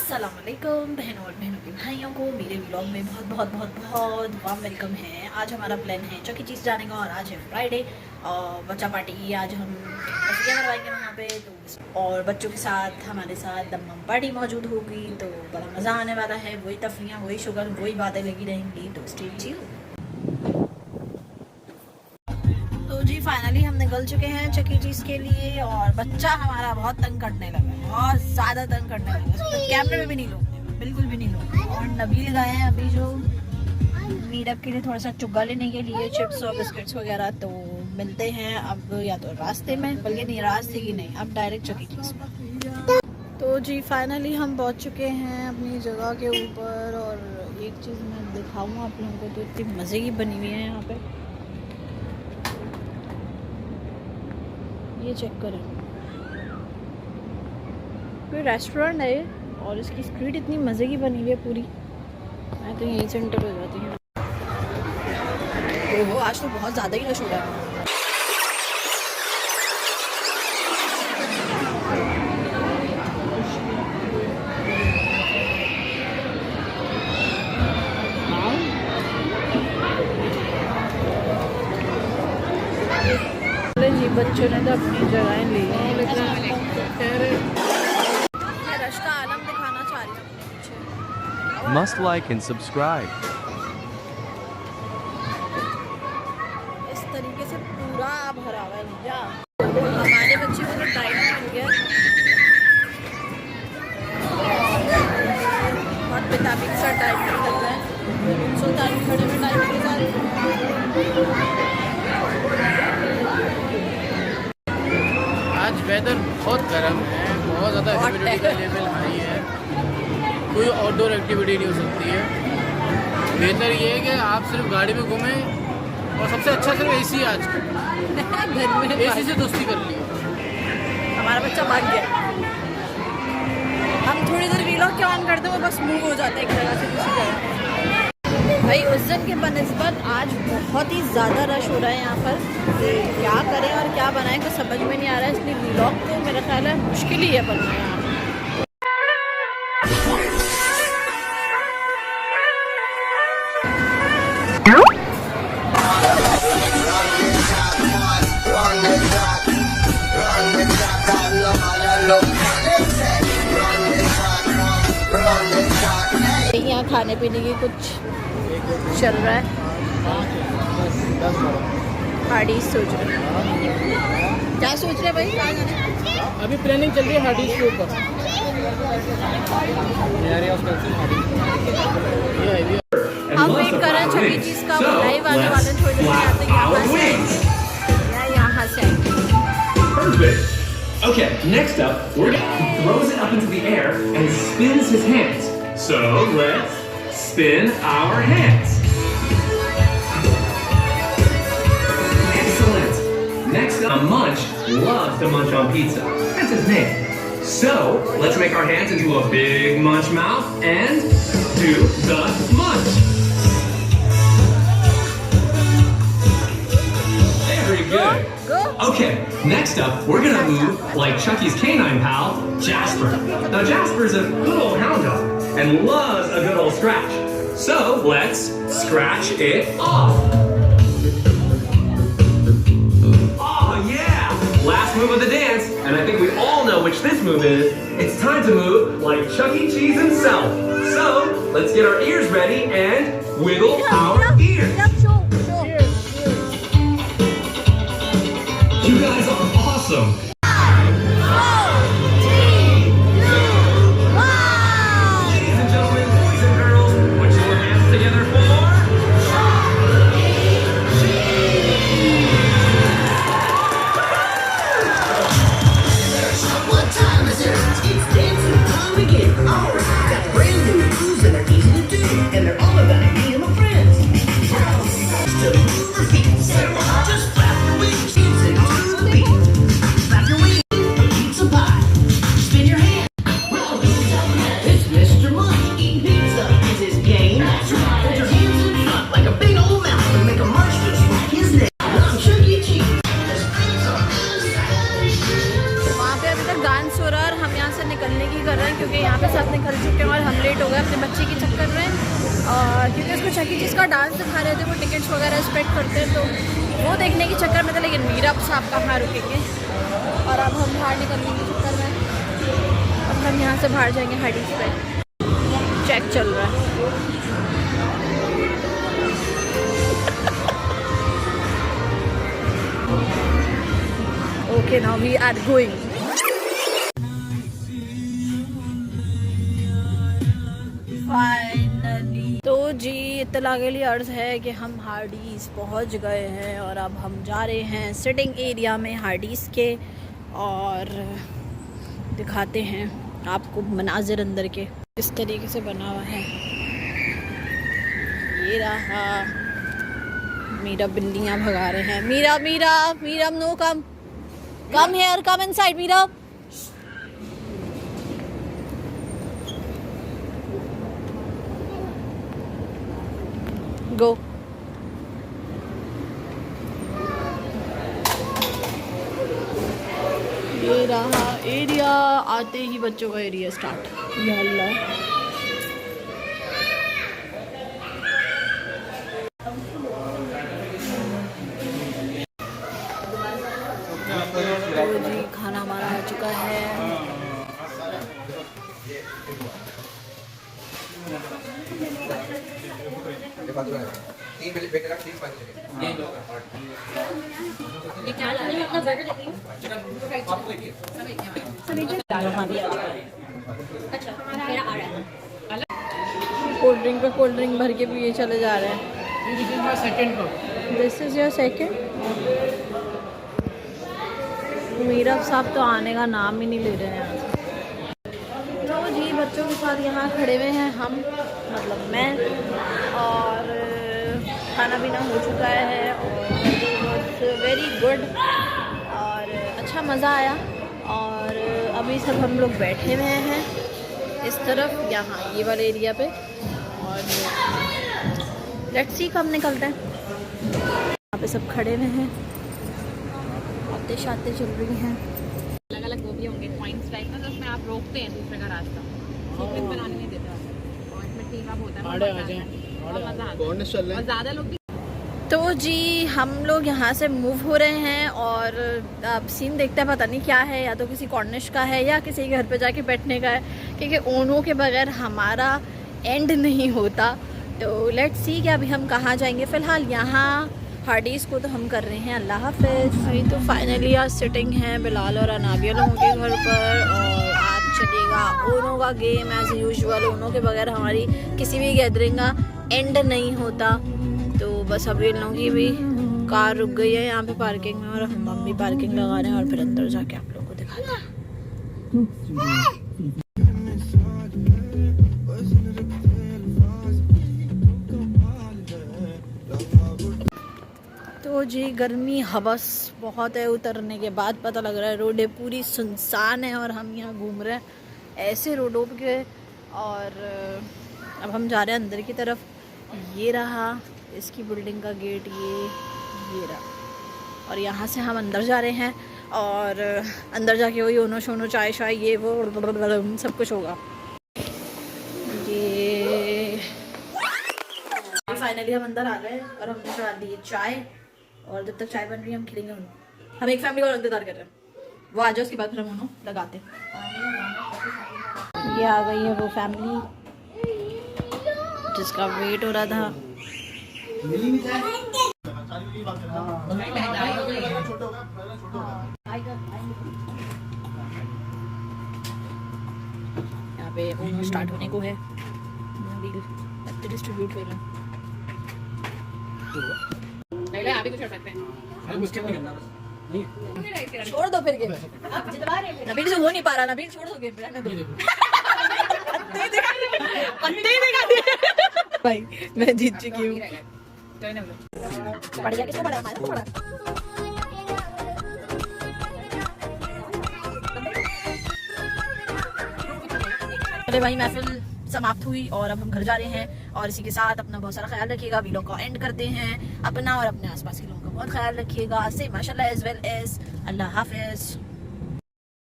अस्सलामुअलैकुम बहनों और बहनों के भाइयों को मेरे व्लॉग में बहुत बहुत बहुत बहुत वार्म वेलकम है। आज हमारा प्लान है चौकी चीज़ जाने का और आज है फ्राइडे और बच्चा पार्टी। आज हम मछलियाँ बनवाएंगे वहाँ पे तो और बच्चों के साथ हमारे साथ दमदम पार्टी मौजूद होगी तो बड़ा मज़ा आने वाला है। वही तफरियाँ, वही शुगर, वही बातें लगी रहेंगी तो स्टे ट्यून्ड। तो जी फाइनली हम निकल चुके हैं चकी चीज़ के लिए और बच्चा हमारा बहुत तंग करने लगा, बहुत ज़्यादा तंग करने लगा। तो कैमरे में भी नहीं लोग, बिल्कुल भी नहीं लोग। और नबील गए हैं अभी जो मीटअप के लिए थोड़ा सा चुग्गा लेने के लिए, चिप्स और बिस्किट्स वगैरह। तो मिलते हैं अब या तो रास्ते में, बल्कि नहीं रास्ते की नहीं, अब डायरेक्ट चकी चीज़ में। तो जी फाइनली हम पहुँच चुके हैं अपनी जगह के ऊपर और एक चीज़ मैं दिखाऊँ आप लोगों को, तो इतनी मज़े की बनी हुई है यहाँ पर, ये चेक करें। कोई रेस्टोरेंट है और इसकी स्ट्रीट इतनी मज़े की बनी हुई है पूरी। मैं तो यहीं से एंटर हो जाती हूँ। ओहो आज तो बहुत ज़्यादा ही रश हो रहा है। जी बच्चों ने तो अपनी जगह ले ली, लेकिन रश का आलम दिखाना चाह रही हूँ। Must like and subscribe. इस तरीके से पूरा भरा हुआ है भैया। हमारे बच्चे को तो टाइम मिल गया, बहुत बेताबी के साथ टाइम निकल रहा है। सुल्तान खड़े में टाइम के साथ। आज वेदर बहुत गर्म है, बहुत ज़्यादा ह्यूमिडिटी का लेवल हाई है, कोई आउटडोर एक्टिविटी नहीं हो सकती है। बेहतर ये है कि आप सिर्फ गाड़ी में घूमें और सबसे अच्छा सिर्फ एसी है आज घर में एसी से दोस्ती कर ली। हमारा बच्चा भाग गया। हम थोड़ी देर वीलॉग क्या ऑन करते हैं वो बस मूव हो जाता है एक जगह से दूसरी जगह। भाई उस दिन के बनिस्बत आज बहुत ही ज़्यादा रश हो रहा है यहाँ पर। क्या करें और क्या बनाएं कुछ समझ में नहीं आ रहा है, इसलिए व्लॉग तो मेरा ख्याल है मुश्किल ही है बनना यहाँ पर। यहाँ खाने पीने की कुछ चल रहा है, हार्डीज सोच रहे हैं। क्या सोच रहे हैं भाई? कहाँ जाना? अभी प्लानिंग चल रही है हार्डीज के ऊपर। हम वेट कर रहे हैं चकी चीज़ का, वो लाइव आने वाले थोड़ी देर में आते हैं। यहाँ से Perfect. Okay, next up, he throws it up into the air and spins his hands. So let's spin our hands. Excellent. Next up, Munch loves to munch on pizza. That's his name. So let's make our hands into a big munch mouth and do the munch. Very good. Okay, next up, we're gonna move like Chucky's canine pal, Jasper. Now Jasper's a good old hound dog and loves a good old scratch. So let's scratch it off. Oh yeah! Last move of the dance, and I think we all know which this move is. It's time to move like Chuck E. Cheese himself. So let's get our ears ready and wiggle our ears. You guys are awesome! Ladies and gentlemen, boys and girls, put your hands together for... What time is it? It's dancing time again. Alright, got brand new moves and they're easy to do, and they're all about being my friends. So move your feet, just flap your wings, dancing to the beat. यहाँ पे सब निकल चुके हैं और हम late हो गए अपने बच्चे के चक्कर में, और क्योंकि उसको चकी चीज़ का डांस दिखा रहे थे, वो टिकट्स वगैरह एक्सपेक्ट करते हैं, तो वो देखने के चक्कर में था। लेकिन मीरब साहब कहाँ रुकेंगे, और अब हम बाहर निकलने के चक्कर में अब हम यहाँ से बाहर जाएंगे हाडीज पे। चेक चल रहा है। Okay, now we are going. Finally तो जी इत्तला के लिए अर्ज़ है कि हम हार्डीज़ पहुंच गए हैं और अब हम जा रहे हैं सिटिंग एरिया में हार्डीज़ के, और दिखाते हैं आपको मनाजिर अंदर के किस तरीके से बना हुआ है। ये रहा, मीरा बिल्लियाँ भगा रहे हैं। Meera Meera Meera no come here, come inside Meera. Go. ये रहा एरिया, आते ही बच्चों का एरिया स्टार्ट। या अल्लाह, तो जी खाना हमारा आ चुका है। कोल्ड ड्रिंक भर के पिए चले जा रहे हैं। This is your second. Meera साहब तो आने का नाम ही नहीं ले रहे हैं। तो जी बच्चों के साथ यहाँ खड़े हुए हैं हम, मतलब मैं, और खाना पीना हो चुका है और वेरी गुड, और अच्छा मज़ा आया। और अभी सब हम लोग बैठे हुए हैं इस तरफ, यहाँ ये वाले एरिया पे, और लेट्स सी कब निकलते हैं। यहाँ पे सब खड़े हुए हैं, आते शाते चल रही हैं। अलग अलग वो भी होंगे पॉइंट्स टाइप में, तो उसमें आप रोकते हैं दूसरे का रास्ता, सीक्वेंस बनाने नहीं देते आपको, और इसमें टीम अप होता है, मज़ा आता है और ज़्यादा लोग भी। तो जी हम लोग यहाँ से मूव हो रहे हैं, और अब सीन देखते हैं, पता नहीं क्या है, या तो किसी कॉर्निश का है या किसी घर पे जाके बैठने का है, क्योंकि ओनों के बगैर हमारा एंड नहीं होता। तो लेट्स सी कि अभी हम कहाँ जाएंगे। फ़िलहाल यहाँ हार्डीज़ को तो हम कर रहे हैं अल्लाह हाफ़िज़। वही तो फाइनली आज सिटिंग है बिलाल और अनाबिया लोगों के घर पर, और आज चलेगा ओनों का गेम एज़ यूजुअल। ओनों के बगैर हमारी किसी भी गैदरिंग का एंड नहीं होता। तो बस अभी इन लोगों की भी कार रुक गई है यहाँ पे पार्किंग में, और हम भी पार्किंग लगा रहे हैं, और फिर अंदर जाके आप लोगों को दिखाते हैं। तो जी गर्मी हवस बहुत है, उतरने के बाद पता लग रहा है रोडें पूरी सुनसान है, और हम यहाँ घूम रहे हैं ऐसे रोडों पे। और अब हम जा रहे हैं अंदर की तरफ। ये रहा इसकी बिल्डिंग का गेट, ये रहा, और यहाँ से हम अंदर जा रहे हैं, और अंदर जाके वही ओनो शोनो चाय शाय ये वो सब कुछ होगा। ये फाइनली हम अंदर आ गए, और हमने चढ़ा दी चाय, और जब तक चाय बन रही है हम खिलेंगे उनको। हम एक फैमिली को इंतजार कर रहे हैं, वो आ जाए, उसके बाद फिर हम उन्होंने लगाते हैं। ये आ गई है वो फैमिली जिसका वेट हो रहा था। यहाँ पे ओनो स्टार्ट होने को है, डिस्ट्रीब्यूट हो रहा पहले आप ही कुछ कर सकते हैं। छोड़ दो फिर गेम, नबील से हो नहीं पा रहा, नबील छोड़ दो गेम। भाई मैं जीत चुकी हूँ। बढ़िया किसको पड़ा, हमारे को पड़ा। अरे भाई महफिल समाप्त हुई, और अब हम घर जा रहे हैं, और इसी के साथ अपना बहुत सारा ख्याल रखिएगा। वीडियो को एंड करते हैं। अपना और अपने आसपास के लोगों का बहुत ख्याल रखिएगा। से माशाल्लाह एज वेल एज अल्लाह हाफिज़।